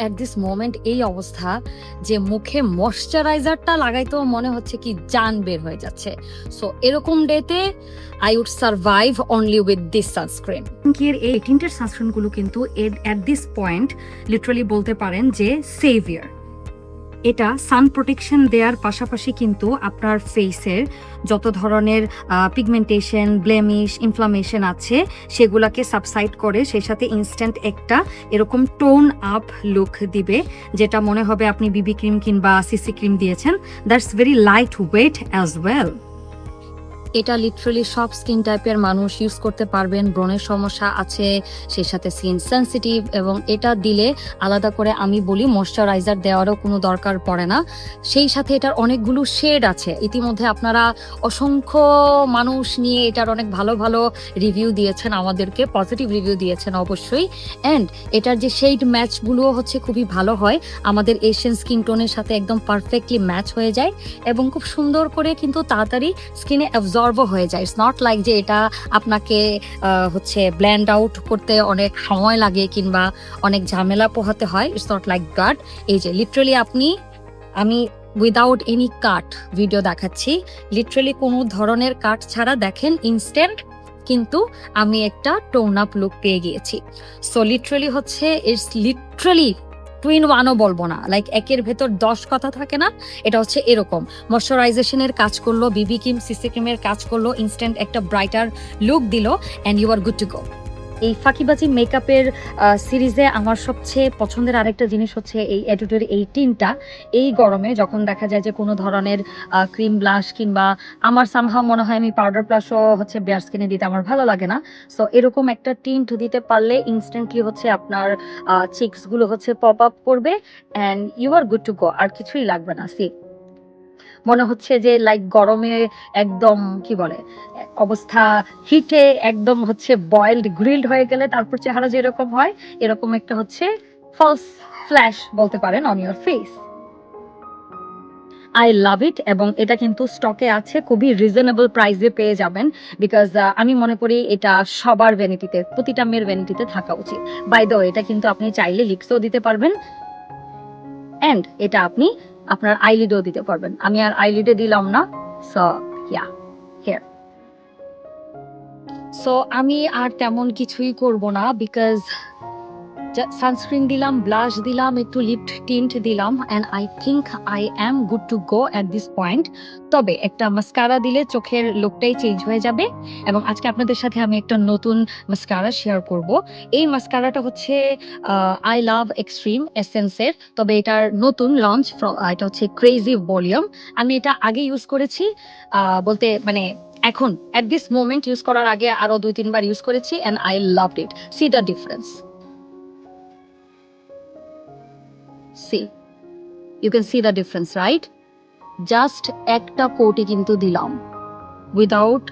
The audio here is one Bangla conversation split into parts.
এট দিস মোমেন্ট এই অবস্থা যে মুখে ময়শ্চারাইজারটা লাগাইতেও মনে হচ্ছে কি জান বের হয়ে যাচ্ছে। সো এরকম ডেতে I would survive only with this sunscreen. এই টিন্টের সানস্ক্রিনগুলো কিন্তু এট দিস পয়েন্ট লিটারালি বলতে পারেন যে সেভিয়ার। এটা সান প্রোটেকশন দেওয়ার পাশাপাশি কিন্তু আপনার ফেসের যত ধরনের পিগমেন্টেশন, ব্লেমিশ, ইনফ্লামেশন আছে সেগুলোকে সাবসাইড করে, সেই সাথে ইনস্ট্যান্ট একটা এরকম টোন আপ লুক দিবে, যেটা মনে হবে আপনি বিবি ক্রিম কিংবা সিসি ক্রিম দিয়েছেন। That's very light weight as well. এটা লিটারালি সব স্কিন টাইপের মানুষ ইউজ করতে পারবেন। ব্রণের সমস্যা আছে, সেই সাথে স্কিন সেন্সিটিভ, এবং এটা দিলে আলাদা করে আমি বলি ময়শ্চারাইজার দেওয়ারও কোনো দরকার পড়ে না। সেই সাথে এটার অনেকগুলো শেড আছে। ইতিমধ্যে আপনারা অসংখ্য মানুষ নিয়ে এটার অনেক ভালো ভালো রিভিউ দিয়েছেন, আমাদেরকে পজিটিভ রিভিউ দিয়েছেন অবশ্যই। অ্যান্ড এটার যে শেড ম্যাচগুলোও হচ্ছে খুবই ভালো হয়, আমাদের এশিয়ান স্কিন টোনের সাথে একদম পারফেক্টলি ম্যাচ হয়ে যায় এবং খুব সুন্দর করে কিন্তু তাড়াতাড়ি স্কিনে অ্যাবজর্ব হয়ে যায়। ইটস নট লাইক যে এটা আপনাকে হচ্ছে ব্ল্যান্ড আউট করতে অনেক সময় লাগে কিংবা অনেক ঝামেলা পোহাতে হয়। It's not like that. এই যে লিটারালি আমি উইদাউট এনি কাট ভিডিও দেখাচ্ছি, লিটারালি কোনো ধরনের কাট ছাড়া দেখেন ইনস্ট্যান্ট কিন্তু আমি একটা টোন আপ লুক পেয়ে গিয়েছি। সো লিটারালি হচ্ছে ইটস লিটারালি টুইন ওয়ানও বলবো না, লাইক একের ভেতর 10 কথা থাকে না, এটা হচ্ছে এরকম। ময়শ্চারাইজেশনের কাজ করলো, বিবি ক্রিম, সিসি ক্রিমের কাজ করলো, ইনস্ট্যান্ট একটা ব্রাইটার লুক দিল, and you are good to go. এই ফাঁকিবাজি মেকআপের সিরিজে আমার সবচেয়ে পছন্দের আরেকটা জিনিস হচ্ছে এই অ্যাটিটিউড এই টিনটা। এই গরমে যখন দেখা যায় যে কোনো ধরনের ক্রিম ব্লাশ কিংবা আমার সামহাও মনে হয় আমি পাউডার ব্লাশও হচ্ছে বেয়ার স্কিনে দিতে আমার ভালো লাগে না। সো এরকম একটা টিন্ট দিতে পারলে ইনস্ট্যান্টলি হচ্ছে আপনার চিক্সগুলো হচ্ছে পপ আপ করবে, and you are good to go. আর কিছুই লাগবে না। সি মনে হচ্ছে যে লাইক গরমে একদম কি বলে অবস্থা, হিটে একদম হচ্ছে বয়েলড গ্রিলড হয়ে গেলে তারপর চেহারা যেরকম হয়, এরকম একটা হচ্ছে ফলস ফ্ল্যাশ বলতে পারেন on your face. I love it. এবং এটা কিন্তু স্টকে আছে, খুবই রিজনেবল প্রাইসে পেয়ে যাবেন। বিকজ আমি মনে করি এটা সবার ভ্যানিটিতে, প্রতিটা মেয়ের ভ্যানিটিতে থাকা উচিত। বাই দ্য ওয়ে এটা কিন্তু আপনি চাইলে লিপসও দিতে পারবেন, অ্যান্ড এটা আপনি আপনার আইলিডেও দিতে পারবেন। আমি আর আইলিডে দিলাম না। So yeah, here. সো আমি আর তেমন কিছুই করব না, বিকজ সানস্ক্রিন দিলাম, ব্লাশ দিলাম, একটু লিপ টিন্ট দিলাম, and I think I am good to go at this point. তবে একটা মাস্কারা দিলে চোখের লুকটাই চেঞ্জ হয়ে যাবে, এবং আজকে আপনাদের সাথে আমি একটা নতুন মাস্কারা শেয়ার করব। এই মাস্কারাটা হচ্ছে আই লাভ এক্সট্রিম এসেন্সের, তবে এটার নতুন লঞ্চ, এটা হচ্ছে ক্রেজি ভলিউম। আমি এটা আগে ইউজ করেছি, বলতে মানে এখন অ্যাট দিস মোমেন্ট ইউজ করার আগে আরো 2-3 বার ইউজ করেছি, and I loved it. See the difference. See, you can see the difference, right? Just একটা কোটই কিন্তু দিলাম without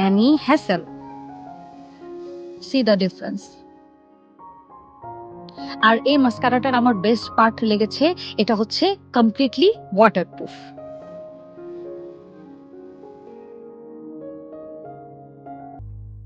any hassle. See the difference. আর এই মাস্কারাটার আমার বেস্ট পার্ট লেগেছে, এটা হচ্ছে কমপ্লিটলি ওয়াটারপ্রুফ।